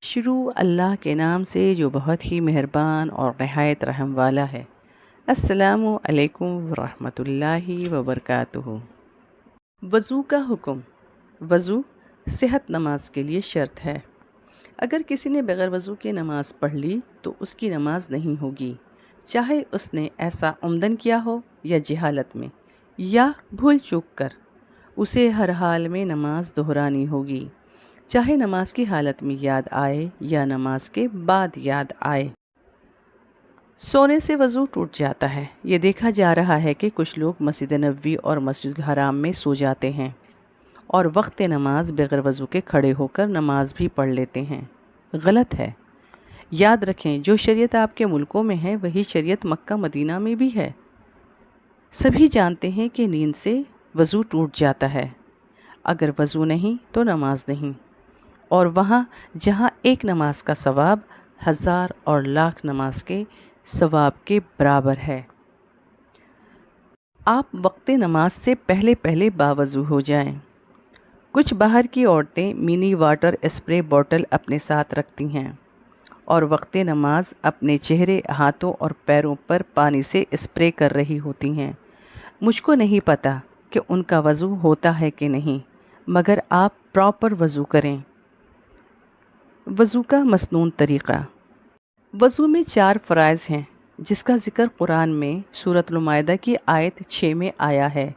شروع اللہ کے نام سے جو بہت ہی مہربان اور نہایت رحم والا ہے۔ السلام علیکم ورحمۃ اللہ وبرکاتہ۔ وضو کا حکم۔ وضو صحت نماز کے لیے شرط ہے۔ اگر کسی نے بغیر وضو کے نماز پڑھ لی تو اس کی نماز نہیں ہوگی، چاہے اس نے ایسا عمدن کیا ہو یا جہالت میں یا بھول چوک کر، اسے ہر حال میں نماز دہرانی ہوگی، چاہے نماز کی حالت میں یاد آئے یا نماز کے بعد یاد آئے۔ سونے سے وضو ٹوٹ جاتا ہے۔ یہ دیکھا جا رہا ہے کہ کچھ لوگ مسجد نبوی اور مسجد الحرام میں سو جاتے ہیں اور وقت نماز بغیر وضو کے کھڑے ہو کر نماز بھی پڑھ لیتے ہیں۔ غلط ہے۔ یاد رکھیں، جو شریعت آپ کے ملکوں میں ہے وہی شریعت مکہ مدینہ میں بھی ہے۔ سبھی جانتے ہیں کہ نیند سے وضو ٹوٹ جاتا ہے۔ اگر وضو نہیں تو نماز نہیں، اور وہاں جہاں ایک نماز کا ثواب 1000 اور لاکھ نماز کے ثواب کے برابر ہے۔ آپ وقت نماز سے پہلے باوضو ہو جائیں۔ کچھ باہر کی عورتیں منی واٹر اسپرے بوٹل اپنے ساتھ رکھتی ہیں اور وقت نماز اپنے چہرے، ہاتھوں اور پیروں پر پانی سے اسپرے کر رہی ہوتی ہیں۔ مجھ کو نہیں پتہ کہ ان کا وضو ہوتا ہے کہ نہیں، مگر آپ پراپر وضو کریں۔ وضو کا مسنون طریقہ۔ وضو میں 4 فرائض ہیں جس کا ذکر قرآن میں سورۃ المائدہ کی آیت 6 میں آیا ہے۔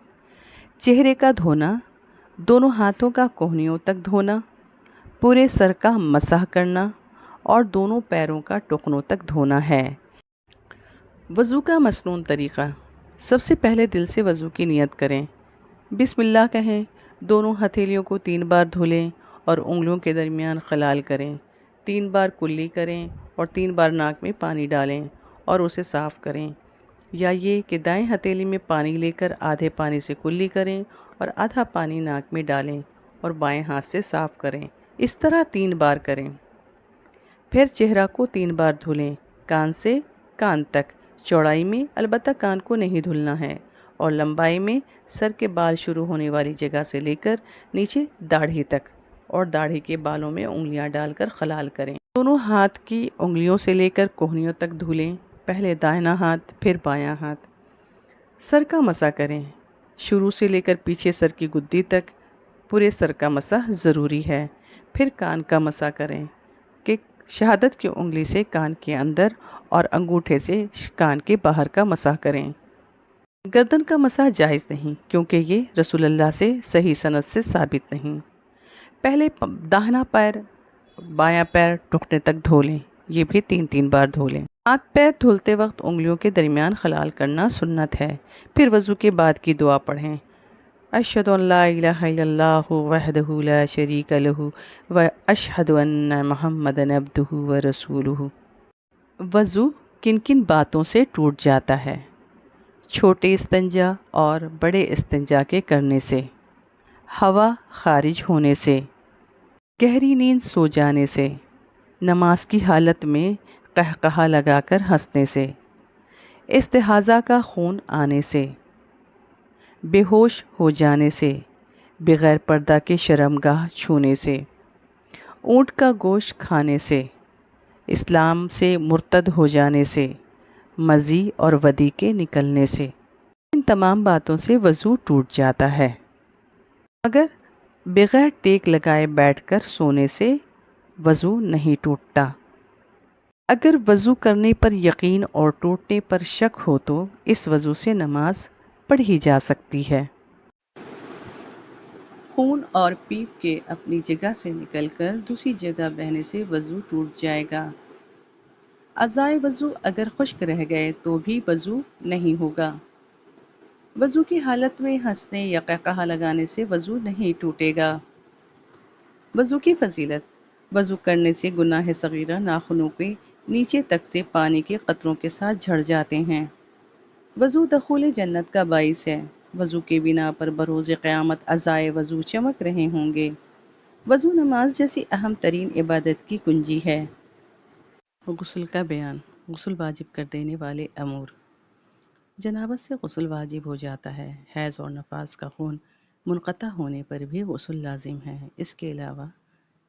چہرے کا دھونا، دونوں ہاتھوں کا کہنیوں تک دھونا، پورے سر کا مسح کرنا اور دونوں پیروں کا ٹخنوں تک دھونا ہے۔ وضو کا مسنون طریقہ۔ سب سے پہلے دل سے وضو کی نیت کریں، بسم اللہ کہیں، دونوں ہتھیلیوں کو 3 بار دھولیں اور انگلیوں کے درمیان خلال کریں، 3 بار کلی کریں اور 3 بار ناک میں پانی ڈالیں اور اسے صاف کریں، یا یہ کہ دائیں ہتھیلی میں پانی لے کر آدھے پانی سے کلی کریں اور آدھا پانی ناک میں ڈالیں اور بائیں ہاتھ سے صاف کریں۔ اس طرح 3 بار کریں۔ پھر چہرہ کو 3 بار دھولیں، کان سے کان تک، چوڑائی میں البتہ کان کو نہیں دھلنا ہے، اور لمبائی میں سر کے بال شروع ہونے والی جگہ سے لے کر نیچے داڑھی تک، اور داڑھی کے بالوں میں انگلیاں ڈال کر خلال کریں۔ دونوں ہاتھ کی انگلیوں سے لے کر کہنیوں تک دھولیں، پہلے دائنا ہاتھ پھر بایاں ہاتھ۔ سر کا مسح کریں، شروع سے لے کر پیچھے سر کی گدی تک، پورے سر کا مسح ضروری ہے۔ پھر کان کا مسح کریں کہ شہادت کی انگلی سے کان کے اندر اور انگوٹھے سے کان کے باہر کا مسح کریں۔ گردن کا مسح جائز نہیں، کیونکہ یہ رسول اللہ سے صحیح سند سے ثابت نہیں۔ پہلے داہنا پیر، بایاں پیر ٹخنے تک دھو لیں، یہ بھی 3 بار دھو لیں۔ ہاتھ پیر دھلتے وقت انگلیوں کے درمیان خلال کرنا سنت ہے۔ پھر وضو کے بعد کی دعا پڑھیں، اشہد ان لا الہ الا اللہ وحدہ لا شریک لہ واشہد ان محمدا عبدہ ورسولہ۔ وضو کن کن باتوں سے ٹوٹ جاتا ہے؟ چھوٹے استنجا اور بڑے استنجا کے کرنے سے، ہوا خارج ہونے سے، گہری نیند سو جانے سے، نماز کی حالت میں قہقہا لگا کر ہنسنے سے، استحاضہ کا خون آنے سے، بے ہوش ہو جانے سے، بغیر پردہ کے شرمگاہ چھونے سے، اونٹ کا گوشت کھانے سے، اسلام سے مرتد ہو جانے سے، مزی اور ودی کے نکلنے سے۔ ان تمام باتوں سے وضو ٹوٹ جاتا ہے، مگر بغیر ٹیک لگائے بیٹھ کر سونے سے وضو نہیں ٹوٹتا۔ اگر وضو کرنے پر یقین اور ٹوٹنے پر شک ہو تو اس وضو سے نماز پڑھی جا سکتی ہے۔ خون اور پیپ کے اپنی جگہ سے نکل کر دوسری جگہ بہنے سے وضو ٹوٹ جائے گا۔ اعضائے وضو اگر خشک رہ گئے تو بھی وضو نہیں ہوگا۔ وضو کی حالت میں ہنسنے یا قہقہا لگانے سے وضو نہیں ٹوٹے گا۔ وضو کی فضیلت۔ وضو کرنے سے گناہ صغیرہ ناخنوں کے نیچے تک سے پانی کے قطروں کے ساتھ جھڑ جاتے ہیں۔ وضو دخول جنت کا باعث ہے۔ وضو کے بنا پر بروز قیامت اعضائے وضو چمک رہے ہوں گے۔ وضو نماز جیسی اہم ترین عبادت کی کنجی ہے۔ غسل کا بیان۔ غسل واجب کر دینے والے امور۔ جنابت سے غسل واجب ہو جاتا ہے۔ حیض اور نفاس کا خون منقطع ہونے پر بھی غسل لازم ہے۔ اس کے علاوہ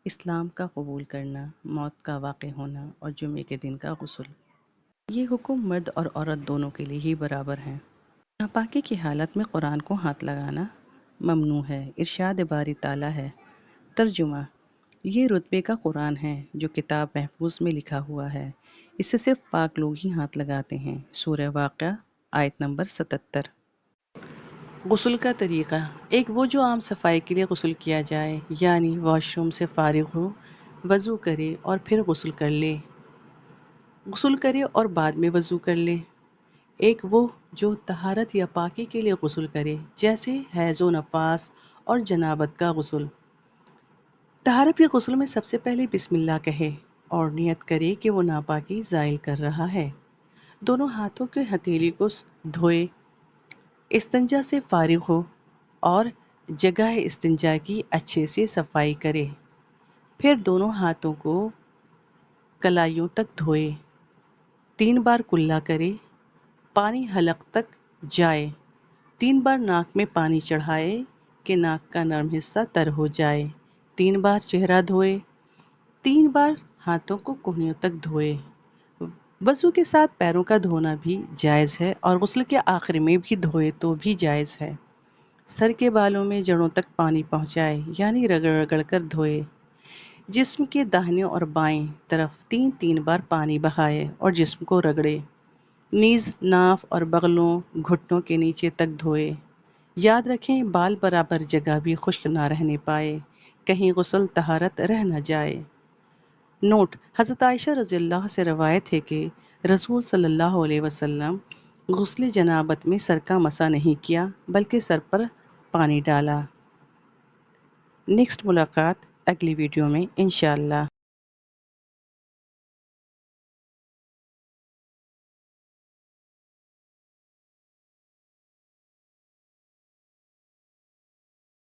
اسلام کا قبول کرنا، موت کا واقع ہونا اور جمعے کے دن کا غسل۔ یہ حکم مرد اور عورت دونوں کے لیے ہی برابر ہیں۔ ناپاکی کی حالت میں قرآن کو ہاتھ لگانا ممنوع ہے۔ ارشاد باری تعالیٰ ہے۔ ترجمہ: یہ رتبے کا قرآن ہے جو کتاب محفوظ میں لکھا ہوا ہے، اسے صرف پاک لوگ ہی ہاتھ لگاتے ہیں۔ سورہ واقعہ آیت نمبر 77۔ غسل کا طریقہ: ایک وہ جو عام صفائی کے لیے غسل کیا جائے، یعنی واش روم سے فارغ ہو، وضو کرے اور پھر غسل کر لے۔ غسل کرے اور بعد میں وضو کر لے۔ ایک وہ جو طہارت یا پاکی کے لیے غسل کرے، جیسے حیض و نفاس اور جنابت کا غسل۔ طہارت کے غسل میں سب سے پہلے بسم اللہ کہے اور نیت کرے کہ وہ ناپاکی زائل کر رہا ہے۔ دونوں ہاتھوں کے ہتھیلی کو دھوئے، استنجا سے فارغ ہو اور جگہ استنجا کی اچھے سے صفائی کرے۔ پھر دونوں ہاتھوں کو کلائیوں تک دھوئے، 3 بار کلا کرے، پانی حلق تک جائے، 3 بار ناک میں پانی چڑھائے کہ ناک کا نرم حصہ تر ہو جائے، 3 بار چہرہ دھوئے، 3 بار ہاتھوں کو کہنیوں تک دھوئے۔ وضو کے ساتھ پیروں کا دھونا بھی جائز ہے اور غسل کے آخر میں بھی دھوئے تو بھی جائز ہے۔ سر کے بالوں میں جڑوں تک پانی پہنچائے، یعنی رگڑ رگڑ کر دھوئے۔ جسم کے داہنے اور بائیں طرف 3 بار پانی بہائے اور جسم کو رگڑے۔ نیز ناف اور بغلوں، گھٹنوں کے نیچے تک دھوئے۔ یاد رکھیں بال برابر جگہ بھی خشک نہ رہنے پائے، کہیں غسل طہارت رہ نہ جائے۔ نوٹ: حضرت عائشہ رضی اللہ سے روایت ہے کہ رسول صلی اللہ علیہ وسلم غسل جنابت میں سر کا مسح نہیں کیا بلکہ سر پر پانی ڈالا۔ نیکسٹ ملاقات اگلی ویڈیو میں انشاءاللہ۔